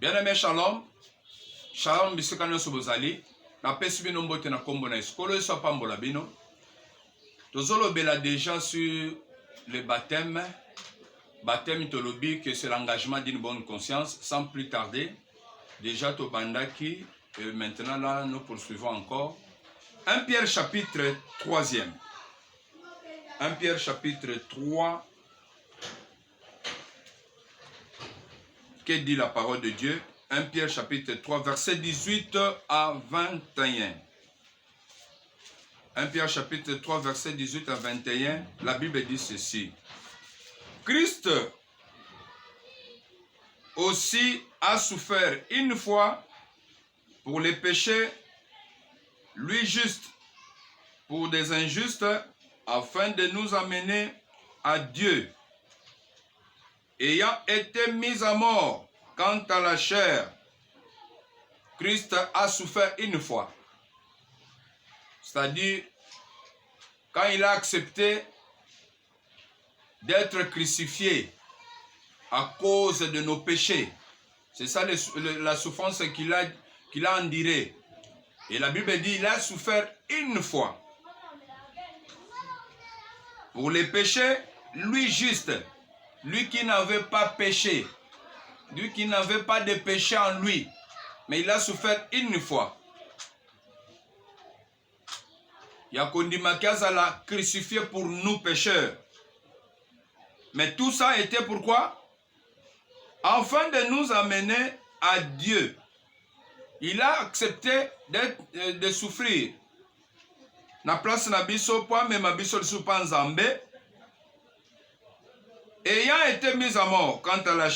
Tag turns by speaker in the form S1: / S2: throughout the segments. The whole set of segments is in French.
S1: Bien-aimé, shalom. Shalom, bisikano sobozali. Na pesi bino mbote na kombo na eskolo eso pambola bino. Tozolo bela déjà sur le baptême. Baptême tolobi que c'est l'engagement d'une bonne conscience. Sans plus tarder, déjà Tobandaki, et maintenant là nous poursuivons encore. 1 Pierre chapitre 3e. 1 Pierre chapitre 3. Que dit la parole de Dieu? 1 Pierre chapitre 3, verset 18 à 21. 1 Pierre chapitre 3, verset 18 à 21, la Bible dit ceci. Christ aussi a souffert une fois pour les péchés, lui juste pour des injustes, afin de nous amener à Dieu. Ayant été mis à mort quant à la chair, Christ a souffert une fois. C'est-à-dire, quand il a accepté d'être crucifié à cause de nos péchés, c'est ça la souffrance qu'il a endurée. Et la Bible dit qu'il a souffert une fois. Pour les péchés, lui juste, lui qui n'avait pas péché, lui qui n'avait pas de péché en lui, mais il a souffert une fois. Yakondima l'a crucifié pour nous pécheurs. Mais tout ça était pourquoi? Afin de nous amener à Dieu. Il a accepté de souffrir. Na place na biso po même biso soupa nzambe. Ayant été mis à mort quant à la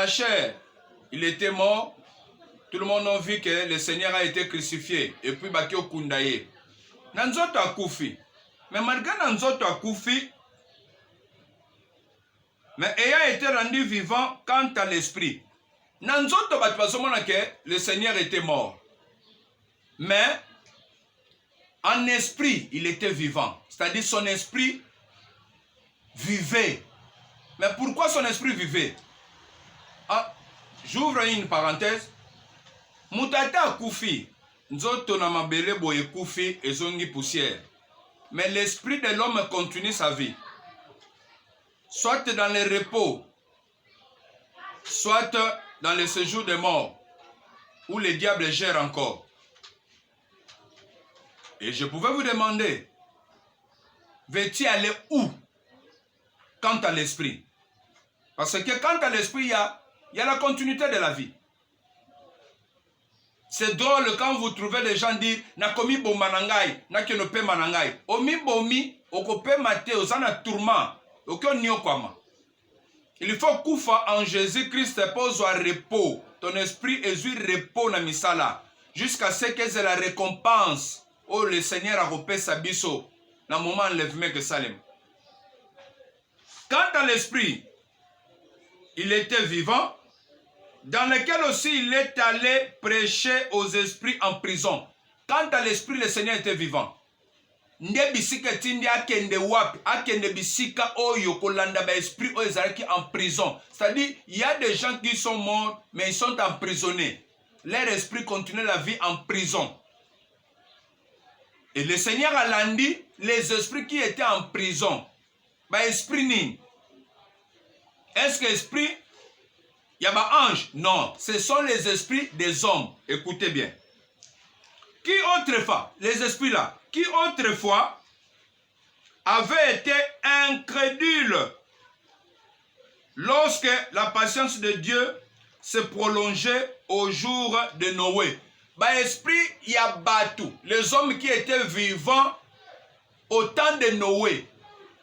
S1: chair, il était mort. Tout le monde a vu que le Seigneur a été crucifié. Et puis baki okundaye. Nanzoto akufi. Mais malgré Nanzoto akufi, mais ayant été rendu vivant quant à l'esprit. Nanzoto batibasomona que le Seigneur était mort. Mais en esprit, il était vivant. C'est-à-dire son esprit vivait. Mais pourquoi son esprit vivait? Ah, j'ouvre une parenthèse. Mutata akufi. Nzoto na mabele boye kufi ezongi poussière. Mais l'esprit de l'homme continue sa vie. Soit dans le repos, soit dans le séjour des morts, où le diable gère encore. Et je pouvais vous demander, veux-tu aller où quant à l'esprit? Parce que quant à l'esprit, il y a la continuité de la vie. C'est drôle quand vous trouvez les gens dire Nakomi bomanangai, nakenope manangai. Omi bomi, okope mate, osana tourment, okoniokama. Il faut koufa en Jésus-Christ pose au repos. Ton esprit est repos na misala. Jusqu'à ce que c'est la récompense. Oh, le Seigneur a repé sa biso. Dans le moment enlèvement que Salem. Quant à l'esprit, il était vivant, dans lequel aussi il est allé prêcher aux esprits en prison. Quant à l'esprit, le Seigneur était vivant. C'est-à-dire, il y a des gens qui sont morts, mais ils sont emprisonnés. Leur esprit continue la vie en prison. Et le Seigneur a landé les esprits qui étaient en prison. Esprit ni. Est-ce que l'esprit, il y a un ange? Non, ce sont les esprits des hommes. Écoutez bien. Qui autrefois, les esprits là, qui autrefois avaient été incrédules lorsque la patience de Dieu se prolongeait au jour de Noé. Esprit, il y a Batou, les hommes qui étaient vivants au temps de Noé,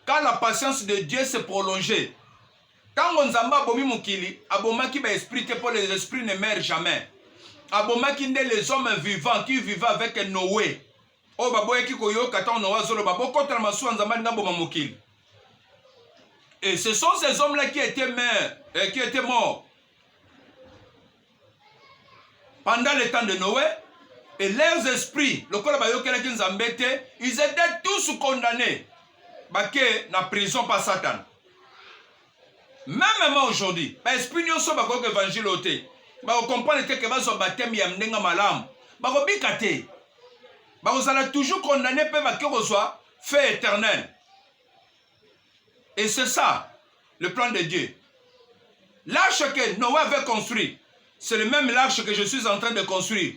S1: quand la patience de Dieu se prolongeait. Quand on zamba abomi mukili, abomaki ba esprit pour les esprits ne meurent jamais. Abomaki nde les hommes vivants qui vivaient avec Noé. Oh baboye ki koyo katan Noé zolo babo kontra masu nzamba nga boma mukili. Et ce sont ces hommes-là qui étaient morts pendant le temps de Noé. Et leurs esprits, ils étaient tous condamnés. Baké na prison par Satan. Même aujourd'hui, l'esprit n'y a pas d'évangile. comprendre que bazo baptême ya mnenga malam bakobika te bakozala toujours condamné pe bake kozwa fait éternel. Et c'est ça le plan de Dieu. L'arche que Noé avait construit, c'est le même l'arche que je suis en train de construire.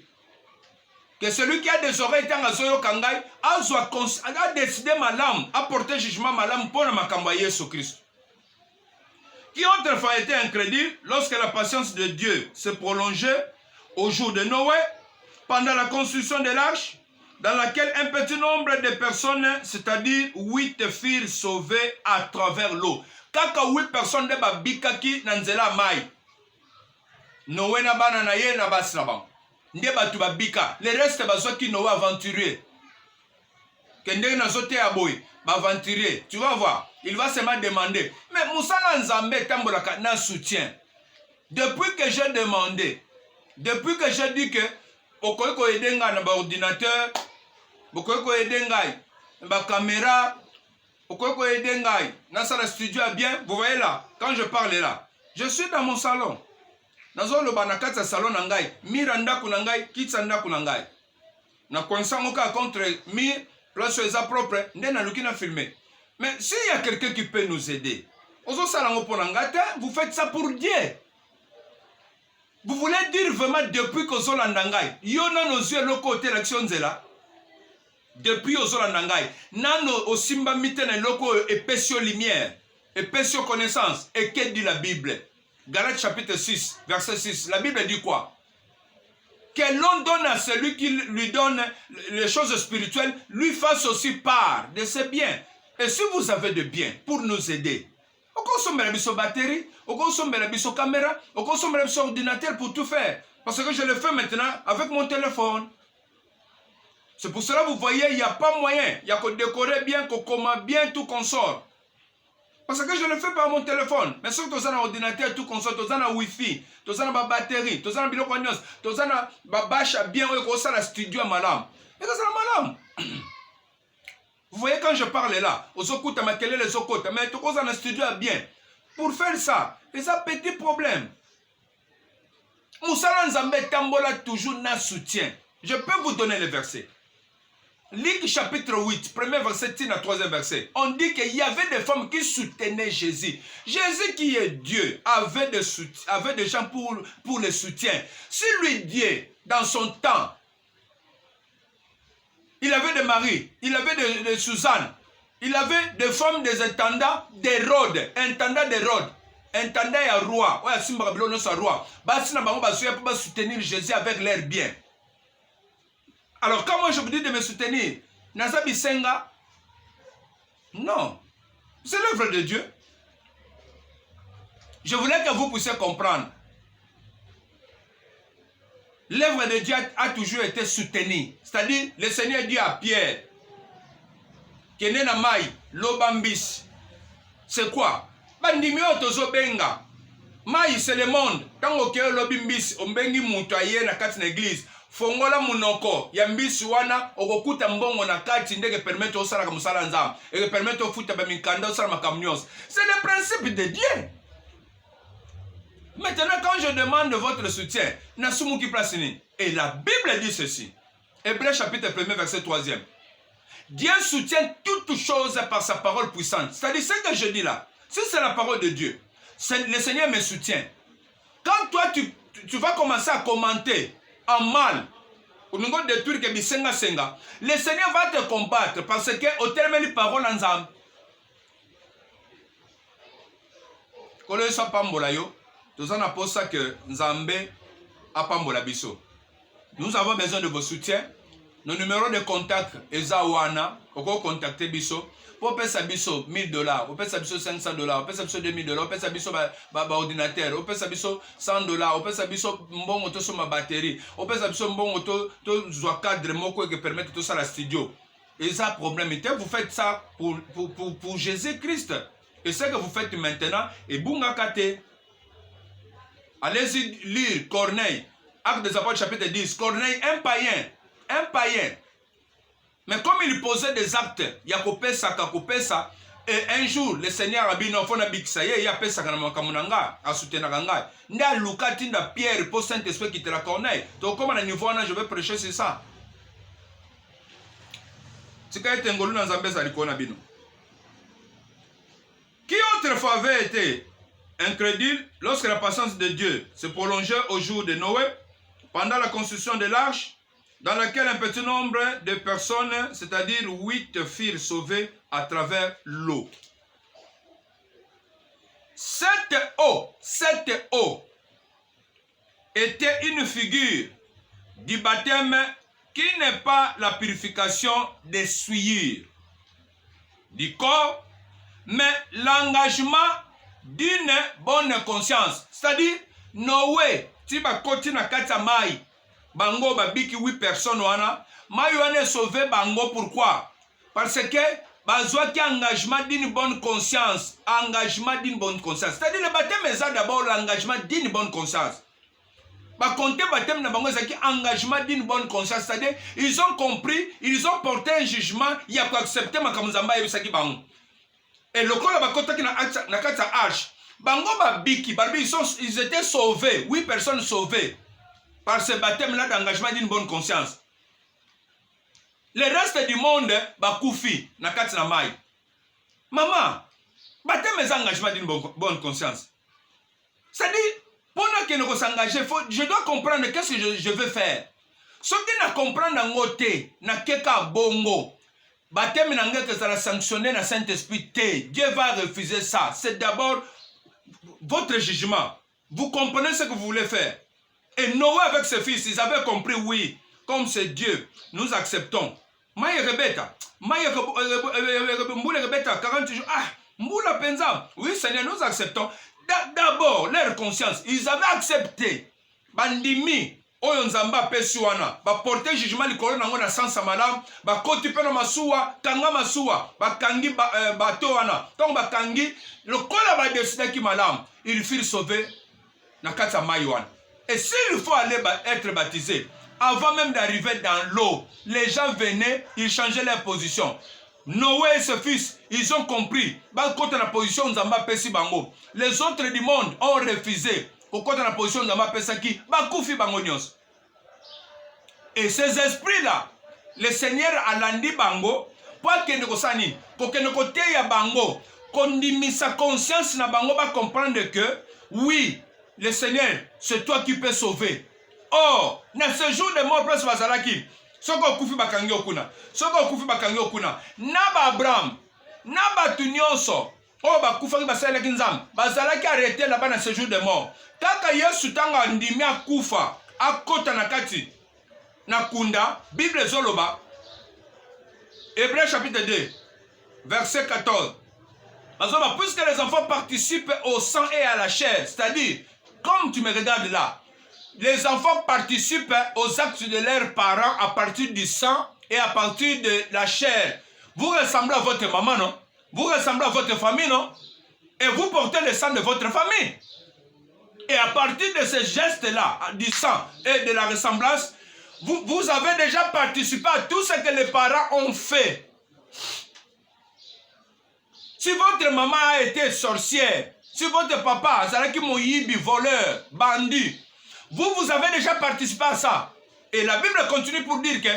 S1: Que celui qui a des oreilles tant à Zoyo Kangai a décidé malam, a porté jugement malam pour ma Kamba Yesu Christ. Qui autrefois était incrédule lorsque la patience de Dieu se prolongeait au jour de Noé, pendant la construction de l'arche, dans laquelle un petit nombre de personnes, c'est-à-dire 8 furent sauvées à travers l'eau. Kaka 8 personnes de babikaki nanzela mai. Noé na bana na ye na basi na bango. Nde batu babika. Le reste bazoki Noé aventurier. Kende na zote ya boy, ba aventurier. Tu vas voir, il va seulement demander. Mais Moussala Nzambe tambolaka na soutien. Depuis que j'ai demandé, depuis que j'ai dit que okoki ko edenga na ba ordinateur, okoki ko edenga ba caméra, okoki ko edenga na sala studio bien, vous voyez là, quand je parle là, je suis dans mon salon. Nazo lo banakata salon nangai, miranda kunangai, kitsanda kunangai. Na konsango ka contre mi place eza propre, ndena lukina filmer. Mais s'il y a quelqu'un qui peut nous aider, ozo salango ponangate, vous faites ça pour Dieu. Vous voulez dire vraiment depuis qu'ozo landangai, yo nano yeux le côté l'action zela. Depuis ozo landangai, nano osimba mitene loko épaissio lumière, épaissio connaissance, et que dit la Bible? Galates chapitre 6, verset 6. La Bible dit quoi? Que l'on donne à celui qui lui donne les choses spirituelles, lui fasse aussi part de ses biens. Et si vous avez des biens pour nous aider, on consomme la batterie, on consomme la caméra, on consomme l'ordinateur pour tout faire. Parce que je le fais maintenant avec mon téléphone. C'est pour cela que vous voyez, il n'y a pas moyen. Il y a que décorer bien, que commander bien, tout qu'on sort. Parce que je le fais par mon téléphone. Mais si tu as un ordinateur, tout console, tu as un Wi-Fi, tu as une batterie, tu as un biloko news, tu as un bâche bien, tu as un studio malam. Et ça c'est malam. Vous voyez quand je parle là, aux okouta, mais quel est les okouta, mais tu as un studio bien. Pour faire ça, c'est un petit problème. Moussala Nzambe Tambola toujours n'a soutien. Je peux vous donner les versets. Luc chapitre 8, premier verset, à troisième verset. On dit qu'il y avait des femmes qui soutenaient Jésus. Jésus qui est Dieu avait des gens pour le soutien. Si lui Dieu, dans son temps, il avait des maris, il avait des Suzanne, il avait des femmes des intendants d'Hérode, intendants d'Hérode, intendants à roi, ouais, Simba Babylone sa roi. Basina bango basuya pour soutenir Jésus avec leurs biens. Alors, quand moi je vous dis de me soutenir, Nazabi Senga, non, c'est l'œuvre de Dieu. Je voulais que vous puissiez comprendre. L'œuvre de Dieu a toujours été soutenue. C'est-à-dire, le Seigneur dit à Pierre, Kenena Mai, Lobambis, c'est quoi? Bandimio tozo benga. Mai, c'est le monde. Tant que Lobimbis, on bengi moutoyer na kati na église. Fongola munoko ya mbisi wana okokuta mbongo na kati ndeke permettre osala ka musala nzambe et permettre ofuta ba mikanda osala makamnyos. C'est le principe de Dieu. Maintenant quand je demande votre soutien, nasumu ki place ni. Et la Bible dit ceci. Hébreux chapitre 1 verset 3e. Dieu soutient toutes choses par sa parole puissante. C'est-à-dire ce que je dis là, si c'est la parole de Dieu, le Seigneur me soutient. Quand toi tu vas commencer à commenter en mal, le Seigneur va te combattre parce que au terme des paroles en Zam. Nous avons besoin de vos soutiens. Nos numéros de contact Ezawana, pourquoi contacter Bisso pour payer sa biso $1000, on paye sa biso $500, on paye sa biso $2000, on paye sa biso ordinateur, on paye sa biso $100, on paye sa biso bon auto sur ma batterie, on paye sa biso bon auto to cadre moko qui permet tout ça la studio. Et ça problème était vous faites ça pour Jésus-Christ. Et ce que vous faites maintenant et bunga kate. Allez-y lire Corneille, Actes des Apôtres chapitre 10, Corneille un païen. Mais comme il posait des actes, Yakopesa, Kakopesa, Et un jour, le Seigneur a dit, non, il y a des a soutenu Nda Lukati nda Pierre pour Saint-Esprit qui te la connaît. Donc, comme à niveau, je vais prêcher sur ça. C'est quand il ngolu dans Zambé, ça bino. Qui autrefois avait été incrédule lorsque la patience de Dieu se prolongeait au jour de Noé, pendant la construction de l'arche, dans laquelle un petit nombre de personnes, c'est-à-dire 8, furent sauvées à travers l'eau. Cette eau était une figure du baptême qui n'est pas la purification des souillures du corps, mais l'engagement d'une bonne conscience. C'est-à-dire, Noé, si ba koti na kati ya mai, bango babiki 8 personnes wana, mai wana sauvé bango. Pourquoi? Parce que bazwa ki engagement d'une bonne conscience, engagement d'une bonne conscience. C'est-à-dire le baptême est d'abord l'engagement d'une bonne conscience. Ba compter baptême na bango c'est engagement d'une bonne conscience. C'est-à-dire ils ont compris, ils ont porté un jugement, il y a quoi accepter makamuzamba yebisaki bango. Et le corps ba kota ki na kati ya arche. Bango babiki, ils étaient sauvés, 8 personnes sauvées par ce baptême-là d'engagement d'une bonne conscience. Le reste du monde, bakoufi, na kati na mai. Maman, baptême est engagement d'une bonne conscience. C'est-à-dire, pendant que nous s'engager, je dois comprendre qu'est-ce que je veux faire. Ce qui n'a comprendre en côté, na keka bongo. Baptême n'a que ça sanctionné na Saint-Esprit. Dieu va refuser ça. C'est d'abord votre jugement. Vous comprenez ce que vous voulez faire. Et Noé avec ses fils, ils avaient compris, oui, comme c'est Dieu, nous acceptons. Maïe Rebeta, Mboula Rebeta, 40 jours, Mboula Penza, oui Seigneur, nous acceptons. D'abord, leur conscience, ils avaient accepté. Bandimi, Oyonzamba Pesuana, ba porter jugement likolo nango na sansa malam, ba koti pe na masuwa, kanga masuwa, ba kangi bato wana. Donc ba kangi, le kola ba décider ki malam, ils furent sauvés na kata maïwan. Et s'il faut aller être baptisé, avant même d'arriver dans l'eau, les gens venaient, ils changeaient leur position. Noé et ses fils, ils ont compris. Quand la position Nzamba pesi bango, les autres du monde ont refusé. Quand la position Nzamba pesa ki, bakoufi bango nyos. Et ces esprits-là, le Seigneur a landi bango, pour que nous kosani, pour que nous côté ya bango, qu'on dimi sa conscience na bango va comprendre que oui, le Seigneur, c'est toi qui peux sauver. Or, dans ce jour de mort, place Bazalaki, soko kufi bakangi okuna, soko kufi bakangi okuna, naba Abraham, naba tunyonso, oh bakufa ki basala kinzam, Bazalaki arrêté là-bas dans ce jour de mort. Kaka Yesu tanga ndimi akufa, akota nakati, nakunda, Bible zoloba, Hébreux chapitre 2, verset 14. Puisque les enfants participent au sang et à la chair, c'est-à-dire, comme tu me regardes là, les enfants participent aux actes de leurs parents à partir du sang et à partir de la chair. Vous ressemblez à votre maman, non? Vous ressemblez à votre famille, non? Et vous portez le sang de votre famille. Et à partir de ces gestes-là, du sang et de la ressemblance, vous avez déjà participé à tout ce que les parents ont fait. Si votre maman a été sorcière, si votre papa, Zalaki Moyibi, voleur, bandit, vous avez déjà participé à ça. Et la Bible continue pour dire que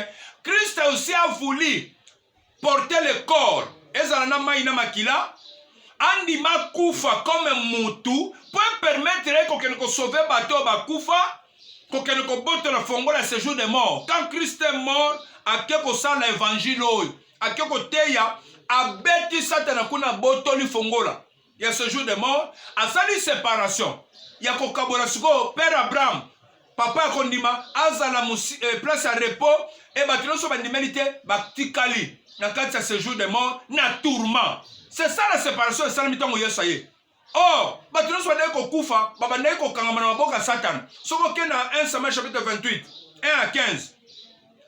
S1: Christ aussi a voulu porter le corps. Et Zalana Maïna Makila, Andima Koufa comme Moutou, pour permettre qu'on nous sauve bateau Bakoufa, qu'on nous botte la fongola à ce jour de mort. Quand Christ est mort, à quelque chose l'évangile, à quelque chose, à bêti Satan kuna botoli fongola. Il y a ce jour de mort, à sali séparation. Il y a Kokaborasuko, Père Abraham, Papa Kondima, Azala place à repos, et Batinon sur l'humanité, Batikali, dans le séjour de mort, na tourment. C'est ça la séparation, c'est ça le miton où il or, Batinon sur l'humanité, Koufa, Babaneko Kangamana Boka Satan, Soko na 1 Samuel chapitre 28, 1 à 15.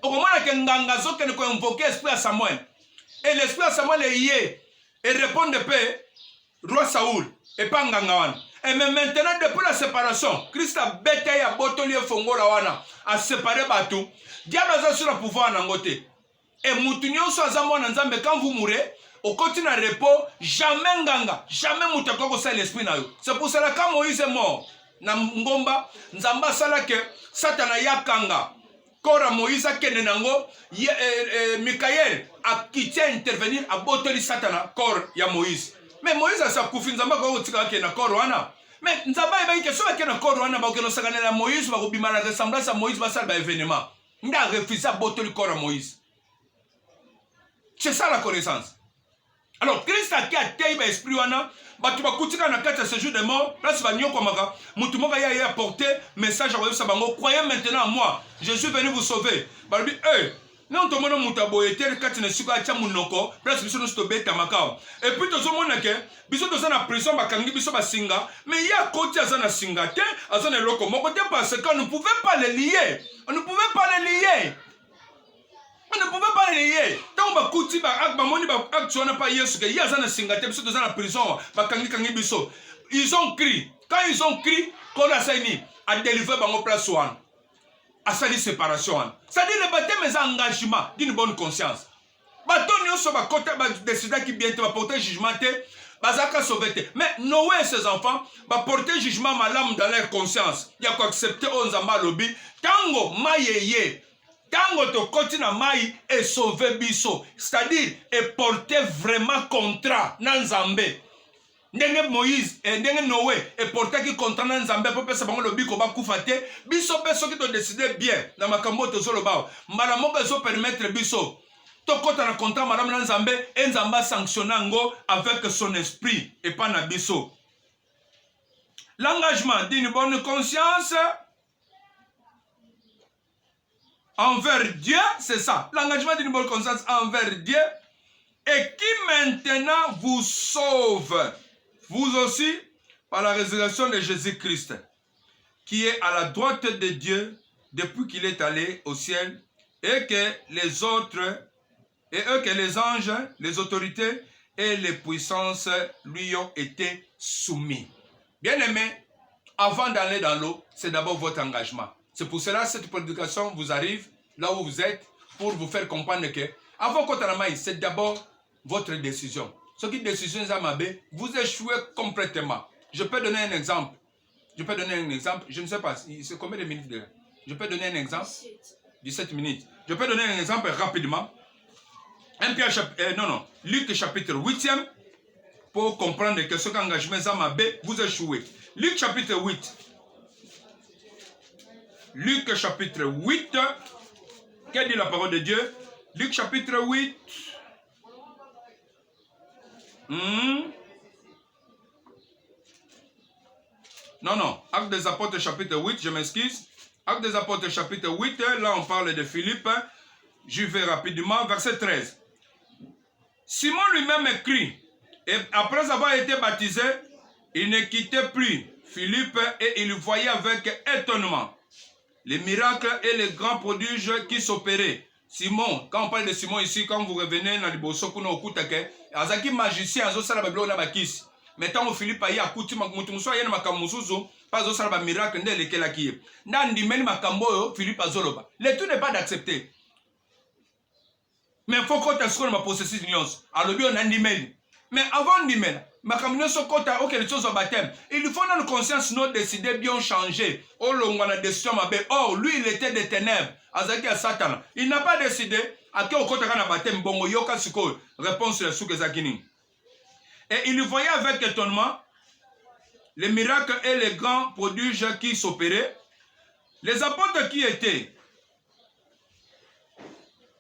S1: Au moment où Ngangazo qui nous invoqué l'esprit à Samuel, et l'esprit à Samuel est yé, et répond de paix, roi Saoul, et pas Ngangawan. Et mais maintenant, depuis la séparation, Christ a bêté à Botoli et Fongola wana, a séparé Batou. Diable a sur le pouvoir en côté. Et Moutounion soit Zamon en Zambé, quand vous mourrez, au continent repos, jamais nganga, jamais moutako ça l'esprit na yo. C'est pour cela quand Moïse est mort, na ngomba, nzamba sala que Satana yakanga. Kora Moïse kene nango, Michael a quitté intervenir à botoli Satana corps ya Moïse. Mais Moïse a sa koufi nzamba ko tika ke na corps wana. Mais nzamba ba ke so ke na corps wana ba ke no sakana la Moïse ba ko bima na ressemblance à Moïse ba sala ba événement. Nda refusé botter le corps à Moïse. C'est ça la connaissance. Alors, Christ a qui a été l'esprit wana, tu vas coutir dans la carte à ce jour de mort, là c'est pas nyoko maka, moutumoka ya apporté message à Sabango, croyez maintenant en moi, je suis venu vous sauver. Bah lui, non tout le monde moutabo était le carte ne suka cha munoko, là c'est biso no stobe tamaka. Et puis tout le monde que biso to na prison bakangi biso ba singa, mais il y a côté azana singa te, azana loko moko te parce qu'on ne pouvait pas les lier. On ne pouvait pas les lier. On ne pouvait pas les lier. Tant que Kouti, ils ont crié. Quand ils ont crié, qu'on a saigné, à délivrer dans place one. À salir séparation. Ça dit le baptême est un engagement d'une bonne conscience. Bâton nous sommes à côté décider qui bientôt va porter jugement. Bazaka sauver. Mais Noé et ses enfants va porter jugement malam dans leur conscience. Il y a quoi accepter on zamba lobby. Tango maïe. Tango to continue mai et sauver biso, c'est-à-dire et porter vraiment contrat dans Zambé. Ndenge Moïse et ndenge Noé et porter qui contrat dans Zambé pour que ça bango le biko ba kufate biso peso qui to décider bien dans makambo to solo ba malamo beso permettre biso to kota na contrat madame dans Zambé et Zamba sanctionnango avec son esprit et pas na biso. L'engagement d'une bonne conscience envers Dieu, c'est ça. L'engagement d'une bonne conscience envers Dieu et qui maintenant vous sauve, vous aussi, par la résurrection de Jésus-Christ, qui est à la droite de Dieu depuis qu'il est allé au ciel et que les autres, et eux que les anges, les autorités et les puissances lui ont été soumis. Bien aimé, avant d'aller dans l'eau, c'est d'abord votre engagement. C'est pour cela que cette prédication vous arrive là où vous êtes pour vous faire comprendre que avant Kotanamaï, c'est d'abord votre décision. Ce qui est décision Zamabé, vous échouez complètement. Je peux donner un exemple. Je ne sais pas, c'est combien de minutes déjà? Je peux donner un exemple. 17 minutes. Je peux donner un exemple rapidement. Luc chapitre 8e pour comprendre que ce qu'engagement Zamabé, vous échouez. Luc chapitre 8. Luc chapitre 8, quelle dit la parole de Dieu? Luc chapitre 8. Non, Actes des Apôtres chapitre 8, je m'excuse. Actes des Apôtres chapitre 8, là on parle de Philippe. Je vais rapidement, verset 13. Simon lui-même écrit, et après avoir été baptisé, il ne quittait plus Philippe et il voyait avec étonnement les miracles et les grands prodiges qui s'opéraient. Simon, quand on parle de Simon ici, quand vous revenez dans le bosso, qu'on a okutake, azaki magicien, azo sala bablo na bakisi. Mais tant que Philippe a akuti mutumso ayena makamusuzo, pas azo sala ba miracle ndele kelaki. Nda ndimeli makambo Philippe azoloba. Le tout n'est pas d'accepter. Mais il faut qu'on t'assure ma possession d'union. Alors bien on a ndimeli. Mais avant ndimeli, makamino sokota auquel chose au baptême. Il faut dans nos conscience nous décider bien changer. Oh l'on décision mabe. Oh lui il était des ténèbres. Azaki à Satan. Il n'a pas décidé à quel okota kana baptême bongo yoka siko. Réponse sur souke zakini. Et il voyait avec étonnement les miracles et les grands prodiges qui s'opéraient. Les apôtres qui étaient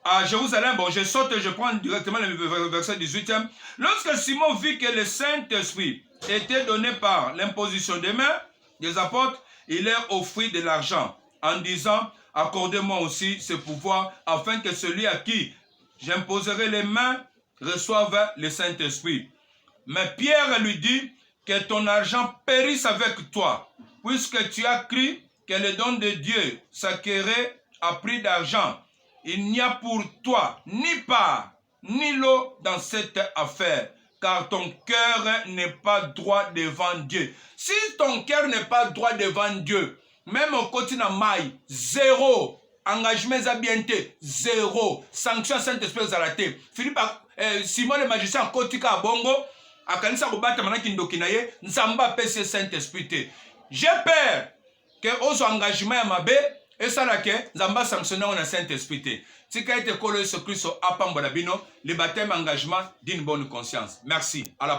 S1: à Jérusalem, bon, je saute, je prends directement le verset 18e. Lorsque Simon vit que le Saint-Esprit était donné par l'imposition des mains des apôtres, il leur offrit de l'argent en disant, accordez-moi aussi ce pouvoir afin que celui à qui j'imposerai les mains reçoive le Saint-Esprit. Mais Pierre lui dit, que ton argent périsse avec toi, puisque tu as cru que le don de Dieu s'acquérait à prix d'argent. Il n'y a pour toi ni part, ni lot dans cette affaire, car ton cœur n'est pas droit devant Dieu. Si ton cœur n'est pas droit devant Dieu, même au quotidien maï, zéro, engagement eza bien te zéro sanction Saint-Esprit ezala te Philippe Simon le magicien akotika abongo akanisa kobatama na kindoki na ye nzambe apesi Saint-Esprit te j'ai peur que ozo engagement ya mabe esala ke nzambe sanctionner na Saint-Esprit te tika ete kolo Yesu Kristo apambola bino le baptême engagement d'une bonne conscience merci à la